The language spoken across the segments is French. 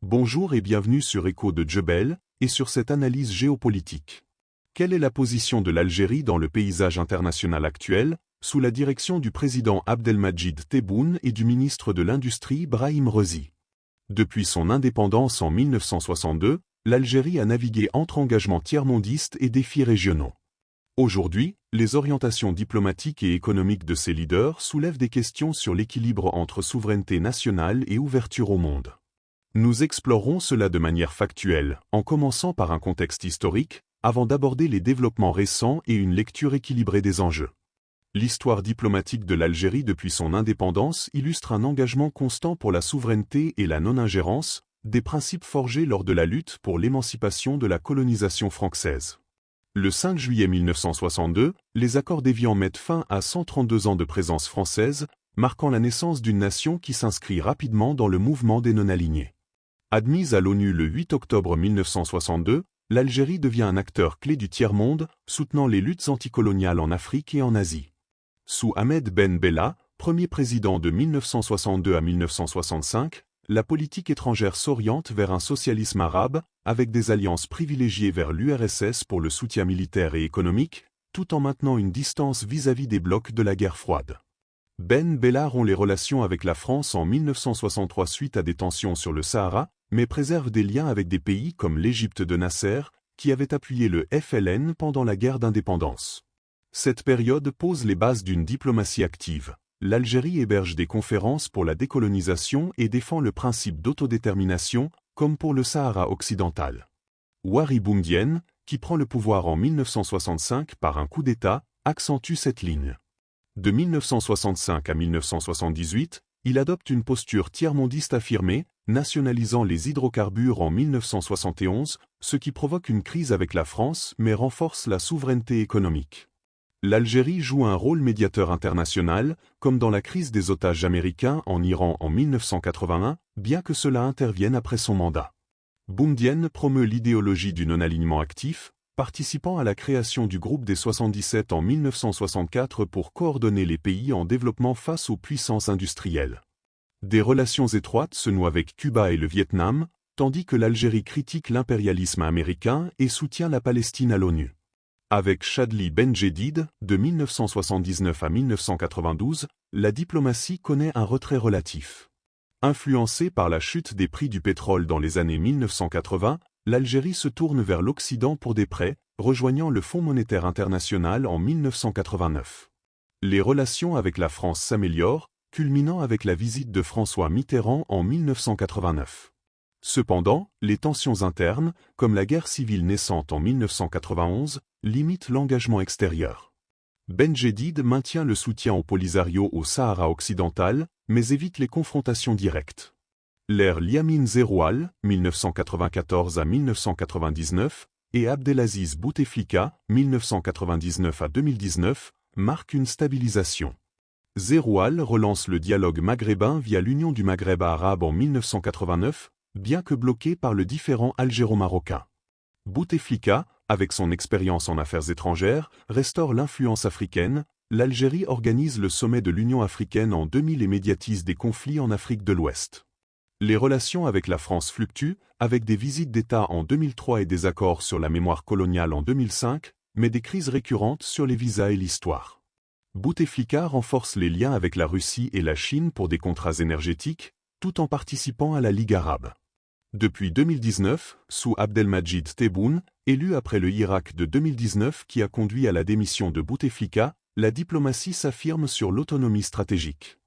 Bonjour et bienvenue sur Écho de Djebel et sur cette analyse géopolitique. Quelle est la position de l'Algérie dans le paysage international actuel, sous la direction du président Abdelmadjid Tebboune et du ministre de l'Industrie Brahim Rezi? Depuis son indépendance en 1962, l'Algérie a navigué entre engagements tiers-mondistes et défis régionaux. Aujourd'hui, les orientations diplomatiques et économiques de ses leaders soulèvent des questions sur l'équilibre entre souveraineté nationale et ouverture au monde. Nous explorerons cela de manière factuelle, en commençant par un contexte historique, avant d'aborder les développements récents et une lecture équilibrée des enjeux. L'histoire diplomatique de l'Algérie depuis son indépendance illustre un engagement constant pour la souveraineté et la non-ingérence, des principes forgés lors de la lutte pour l'émancipation de la colonisation française. Le 5 juillet 1962, les accords d'Évian mettent fin à 132 ans de présence française, marquant la naissance d'une nation qui s'inscrit rapidement dans le mouvement des non-alignés. Admise à l'ONU le 8 octobre 1962, l'Algérie devient un acteur clé du tiers-monde, soutenant les luttes anticoloniales en Afrique et en Asie. Sous Ahmed Ben Bella, premier président de 1962 à 1965, la politique étrangère s'oriente vers un socialisme arabe, avec des alliances privilégiées vers l'URSS pour le soutien militaire et économique, tout en maintenant une distance vis-à-vis des blocs de la guerre froide. Ben Bella rompt les relations avec la France en 1963 suite à des tensions sur le Sahara, mais préserve des liens avec des pays comme l'Égypte de Nasser, qui avait appuyé le FLN pendant la guerre d'indépendance. Cette période pose les bases d'une diplomatie active. L'Algérie héberge des conférences pour la décolonisation et défend le principe d'autodétermination, comme pour le Sahara occidental. Houari Boumedienne, qui prend le pouvoir en 1965 par un coup d'État, accentue cette ligne. De 1965 à 1978, il adopte une posture tiers-mondiste affirmée, nationalisant les hydrocarbures en 1971, ce qui provoque une crise avec la France mais renforce la souveraineté économique. L'Algérie joue un rôle médiateur international, comme dans la crise des otages américains en Iran en 1981, bien que cela intervienne après son mandat. Boumedienne promeut l'idéologie du non-alignement actif, participant à la création du groupe des 77 en 1964 pour coordonner les pays en développement face aux puissances industrielles. Des relations étroites se nouent avec Cuba et le Vietnam, tandis que l'Algérie critique l'impérialisme américain et soutient la Palestine à l'ONU. Avec Chadli Benjedid, de 1979 à 1992, la diplomatie connaît un retrait relatif. Influencée par la chute des prix du pétrole dans les années 1980, l'Algérie se tourne vers l'Occident pour des prêts, rejoignant le Fonds monétaire international en 1989. Les relations avec la France s'améliorent, culminant avec la visite de François Mitterrand en 1989. Cependant, les tensions internes, comme la guerre civile naissante en 1991, limitent l'engagement extérieur. Benjedid maintient le soutien au Polisario au Sahara occidental, mais évite les confrontations directes. L'ère Liamine Zeroual, 1994 à 1999, et Abdelaziz Bouteflika, 1999 à 2019, marquent une stabilisation. Zeroual relance le dialogue maghrébin via l'Union du Maghreb arabe en 1989, bien que bloqué par le différend algéro-marocain. Bouteflika, avec son expérience en affaires étrangères, restaure l'influence africaine. L'Algérie organise le sommet de l'Union africaine en 2000 et médiatise des conflits en Afrique de l'Ouest. Les relations avec la France fluctuent, avec des visites d'État en 2003 et des accords sur la mémoire coloniale en 2005, mais des crises récurrentes sur les visas et l'histoire. Bouteflika renforce les liens avec la Russie et la Chine pour des contrats énergétiques, tout en participant à la Ligue arabe. Depuis 2019, sous Abdelmadjid Tebboune, élu après le Irak de 2019 qui a conduit à la démission de Bouteflika, la diplomatie s'affirme sur l'autonomie stratégique.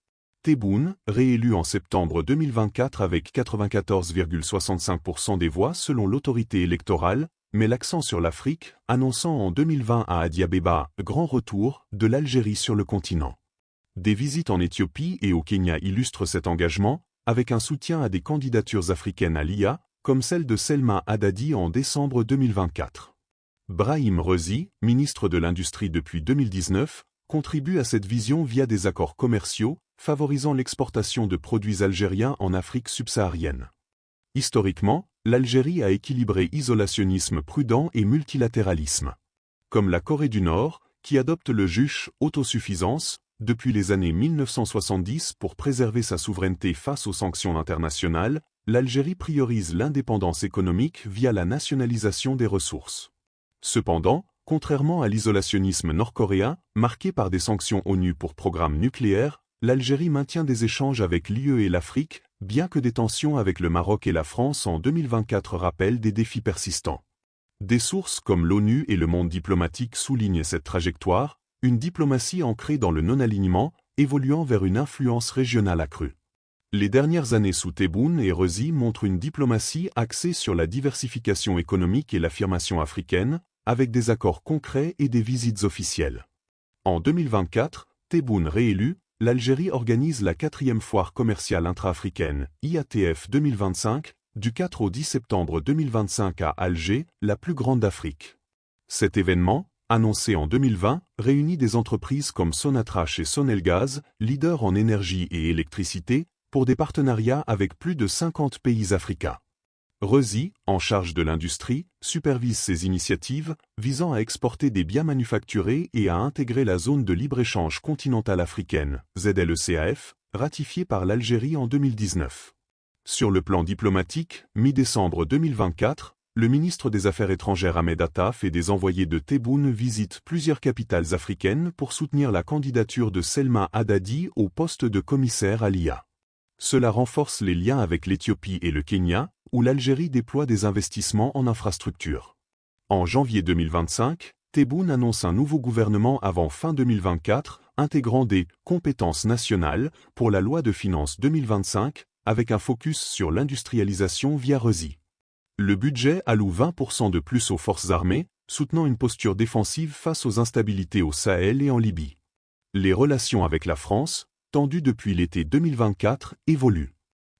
Tebboune, réélu en septembre 2024 avec 94,65% des voix selon l'autorité électorale, met l'accent sur l'Afrique, annonçant en 2020 à Addis Abeba « Grand retour » de l'Algérie sur le continent. Des visites en Éthiopie et au Kenya illustrent cet engagement, avec un soutien à des candidatures africaines à l'IA, comme celle de Selma Haddadi en décembre 2024. Brahim Rezi, ministre de l'Industrie depuis 2019, contribue à cette vision via des accords commerciaux, favorisant l'exportation de produits algériens en Afrique subsaharienne. Historiquement, l'Algérie a équilibré isolationnisme prudent et multilatéralisme. Comme la Corée du Nord, qui adopte le juche autosuffisance, depuis les années 1970 pour préserver sa souveraineté face aux sanctions internationales, l'Algérie priorise l'indépendance économique via la nationalisation des ressources. Cependant, contrairement à l'isolationnisme nord-coréen, marqué par des sanctions ONU pour programmes nucléaires, l'Algérie maintient des échanges avec l'UE et l'Afrique, bien que des tensions avec le Maroc et la France en 2024 rappellent des défis persistants. Des sources comme l'ONU et le monde diplomatique soulignent cette trajectoire, une diplomatie ancrée dans le non-alignement, évoluant vers une influence régionale accrue. Les dernières années sous Tebboune et Rezi montrent une diplomatie axée sur la diversification économique et l'affirmation africaine, avec des accords concrets et des visites officielles. En 2024, Tebboune réélu, l'Algérie organise la 4e foire commerciale intra-africaine, IATF 2025, du 4 au 10 septembre 2025 à Alger, la plus grande d'Afrique. Cet événement, annoncé en 2020, réunit des entreprises comme Sonatrach et Sonelgaz, leaders en énergie et électricité, pour des partenariats avec plus de 50 pays africains. Rezi, en charge de l'industrie, supervise ces initiatives visant à exporter des biens manufacturés et à intégrer la zone de libre-échange continentale africaine, ZLECAF, ratifiée par l'Algérie en 2019. Sur le plan diplomatique, mi-décembre 2024, le ministre des Affaires étrangères Ahmed Attaf et des envoyés de Tebboune visitent plusieurs capitales africaines pour soutenir la candidature de Selma Haddadi au poste de commissaire à l'IA. Cela renforce les liens avec l'Éthiopie et le Kenya, où l'Algérie déploie des investissements en infrastructures. En janvier 2025, Tebboune annonce un nouveau gouvernement avant fin 2024, intégrant des « compétences nationales » pour la loi de finances 2025, avec un focus sur l'industrialisation via Rezi. Le budget alloue 20% de plus aux forces armées, soutenant une posture défensive face aux instabilités au Sahel et en Libye. Les relations avec la France, tendues depuis l'été 2024, évoluent.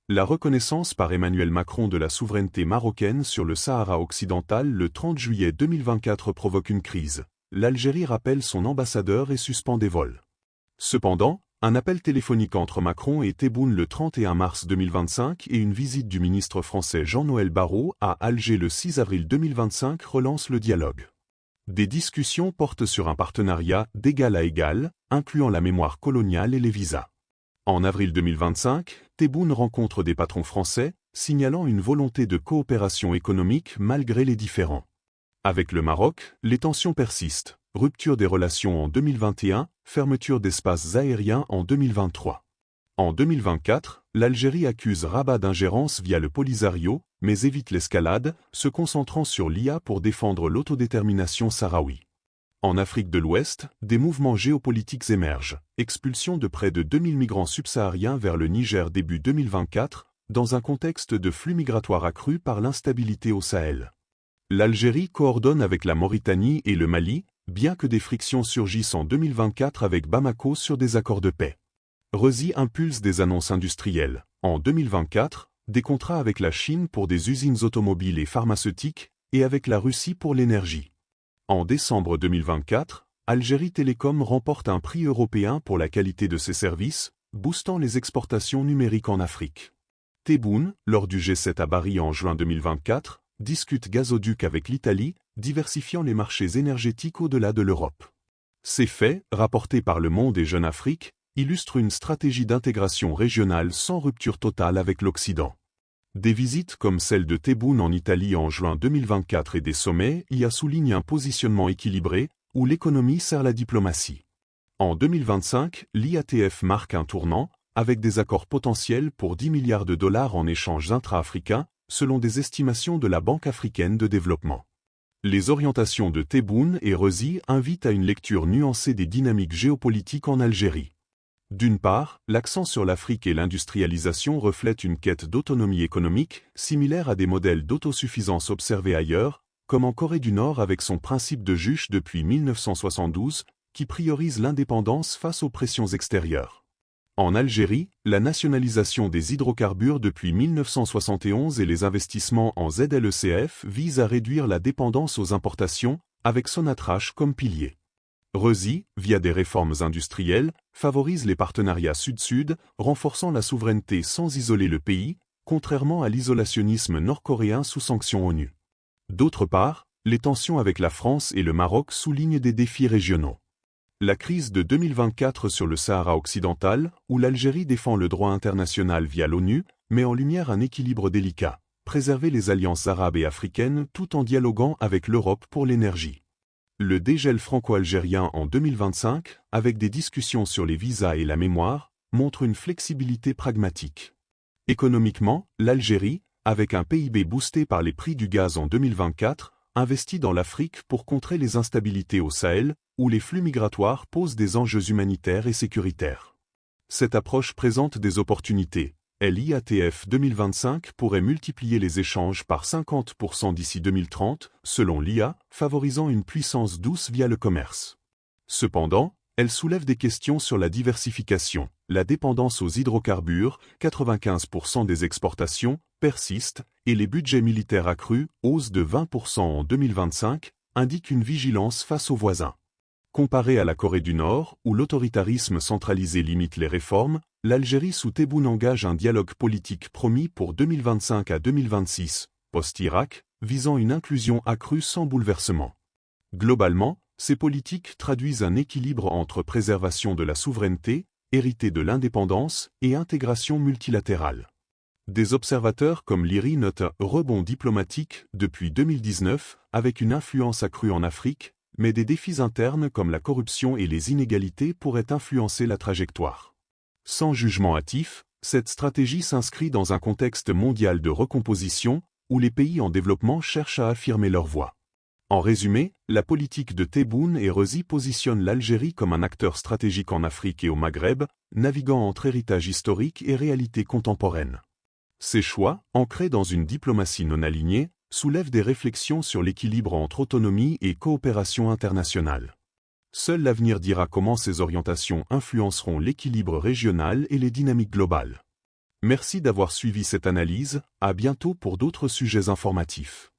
La reconnaissance par Emmanuel Macron de la souveraineté marocaine sur le Sahara occidental le 30 juillet 2024 provoque une crise. L'Algérie rappelle son ambassadeur et suspend des vols. Cependant, un appel téléphonique entre Macron et Tebboune le 31 mars 2025 et une visite du ministre français Jean-Noël Barrot à Alger le 6 avril 2025 relancent le dialogue. Des discussions portent sur un partenariat d'égal à égal, incluant la mémoire coloniale et les visas. En avril 2025, Tebboune rencontre des patrons français, signalant une volonté de coopération économique malgré les différends. Avec le Maroc, les tensions persistent. Rupture des relations en 2021, fermeture d'espaces aériens en 2023. En 2024, l'Algérie accuse Rabat d'ingérence via le Polisario, mais évite l'escalade, se concentrant sur l'IA pour défendre l'autodétermination sahraoui. En Afrique de l'Ouest, des mouvements géopolitiques émergent. Expulsion de près de 2000 migrants subsahariens vers le Niger début 2024, dans un contexte de flux migratoires accrus par l'instabilité au Sahel. L'Algérie coordonne avec la Mauritanie et le Mali, bien que des frictions surgissent en 2024 avec Bamako sur des accords de paix. Rezi impulse des annonces industrielles. En 2024, des contrats avec la Chine pour des usines automobiles et pharmaceutiques, et avec la Russie pour l'énergie. En décembre 2024, Algérie Télécom remporte un prix européen pour la qualité de ses services, boostant les exportations numériques en Afrique. Tebboune, lors du G7 à Bari en juin 2024, discute gazoduc avec l'Italie, diversifiant les marchés énergétiques au-delà de l'Europe. Ces faits, rapportés par Le Monde et Jeune Afrique, illustrent une stratégie d'intégration régionale sans rupture totale avec l'Occident. Des visites comme celle de Tebboune en Italie en juin 2024 et des sommets y soulignent un positionnement équilibré, où l'économie sert la diplomatie. En 2025, l'IATF marque un tournant, avec des accords potentiels pour 10 milliards de dollars en échanges intra-africains, selon des estimations de la Banque africaine de développement. Les orientations de Tebboune et Rezi invitent à une lecture nuancée des dynamiques géopolitiques en Algérie. D'une part, l'accent sur l'Afrique et l'industrialisation reflète une quête d'autonomie économique, similaire à des modèles d'autosuffisance observés ailleurs, comme en Corée du Nord avec son principe de juche depuis 1972, qui priorise l'indépendance face aux pressions extérieures. En Algérie, la nationalisation des hydrocarbures depuis 1971 et les investissements en ZLECAF visent à réduire la dépendance aux importations, avec Sonatrach comme pilier. Rezi, via des réformes industrielles, favorise les partenariats sud-sud, renforçant la souveraineté sans isoler le pays, contrairement à l'isolationnisme nord-coréen sous sanctions ONU. D'autre part, les tensions avec la France et le Maroc soulignent des défis régionaux. La crise de 2024 sur le Sahara occidental, où l'Algérie défend le droit international via l'ONU, met en lumière un équilibre délicat, préserver les alliances arabes et africaines tout en dialoguant avec l'Europe pour l'énergie. Le dégel franco-algérien en 2025, avec des discussions sur les visas et la mémoire, montre une flexibilité pragmatique. Économiquement, l'Algérie, avec un PIB boosté par les prix du gaz en 2024, investit dans l'Afrique pour contrer les instabilités au Sahel, où les flux migratoires posent des enjeux humanitaires et sécuritaires. Cette approche présente des opportunités. L'IATF 2025 pourrait multiplier les échanges par 50% d'ici 2030, selon l'IA, favorisant une puissance douce via le commerce. Cependant, elle soulève des questions sur la diversification. La dépendance aux hydrocarbures, 95% des exportations, persiste, et les budgets militaires accrus, hausse de 20% en 2025, indiquent une vigilance face aux voisins. Comparé à la Corée du Nord, où l'autoritarisme centralisé limite les réformes, l'Algérie sous Tebboune engage un dialogue politique promis pour 2025 à 2026, post-Irak, visant une inclusion accrue sans bouleversement. Globalement, ces politiques traduisent un équilibre entre préservation de la souveraineté, héritée de l'indépendance, et intégration multilatérale. Des observateurs comme l'IRI notent un rebond diplomatique depuis 2019, avec une influence accrue en Afrique, mais des défis internes comme la corruption et les inégalités pourraient influencer la trajectoire. Sans jugement hâtif, cette stratégie s'inscrit dans un contexte mondial de recomposition, où les pays en développement cherchent à affirmer leur voix. En résumé, la politique de Tebboune et Rezi positionne l'Algérie comme un acteur stratégique en Afrique et au Maghreb, naviguant entre héritage historique et réalité contemporaine. Ces choix, ancrés dans une diplomatie non alignée, soulèvent des réflexions sur l'équilibre entre autonomie et coopération internationale. Seul l'avenir dira comment ces orientations influenceront l'équilibre régional et les dynamiques globales. Merci d'avoir suivi cette analyse, à bientôt pour d'autres sujets informatifs.